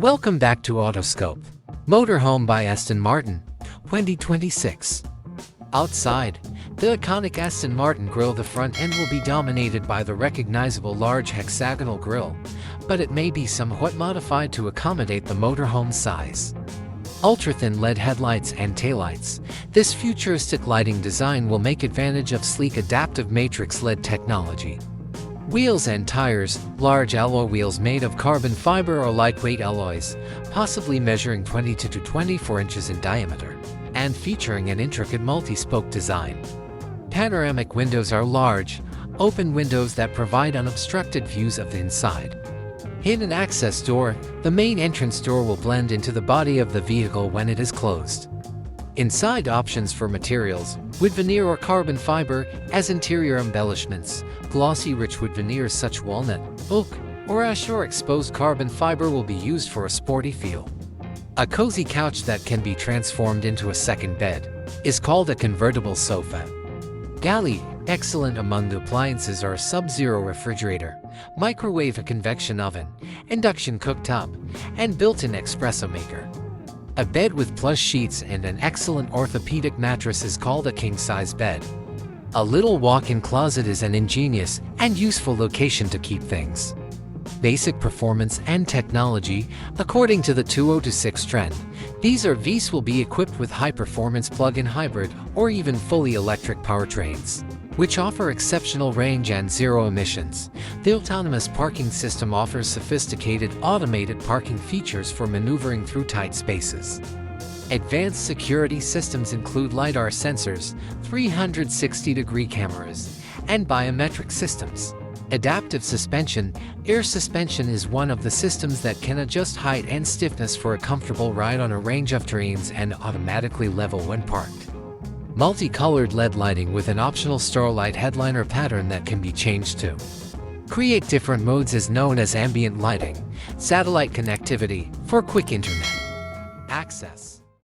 Welcome back to Autoscope Motorhome by Aston Martin, 2026. Outside, the iconic Aston Martin grille. The front end will be dominated by the recognizable large hexagonal grille, but it may be somewhat modified to accommodate the motorhome size. Ultra-thin LED headlights and taillights. This futuristic lighting design will make advantage of sleek adaptive matrix LED technology. Wheels and tires. Large alloy wheels made of carbon fiber or lightweight alloys, possibly measuring 22 to 24 inches in diameter, and featuring an intricate multi-spoke design. Panoramic windows are large, open windows that provide unobstructed views of the inside. Hidden access door. The main entrance door will blend into the body of the vehicle when it is closed. Inside options for materials: wood veneer or carbon fiber as interior embellishments. Glossy rich wood veneers such walnut, oak, or ash or exposed carbon fiber will be used for a sporty feel. A cozy couch that can be transformed into a second bed is called a convertible sofa. Galley. Excellent among the appliances are a sub-zero refrigerator, microwave, a convection oven, induction cooktop, and built-in espresso maker. A bed with plush sheets and an excellent orthopedic mattress is called a king-size bed. A little walk-in closet is an ingenious and useful location to keep things. Basic performance and technology. According to the 2026 trend, these RVs will be equipped with high-performance plug-in hybrid or even fully electric powertrains, which offer exceptional range and zero emissions. The autonomous parking system offers sophisticated automated parking features for maneuvering through tight spaces. Advanced security systems include LiDAR sensors, 360-degree cameras, and biometric systems. Adaptive suspension. Air suspension is one of the systems that can adjust height and stiffness for a comfortable ride on a range of terrains and automatically level when parked. Multicolored LED lighting with an optional starlight headliner pattern that can be changed to create different modes is known as ambient lighting. Satellite connectivity for quick internet access.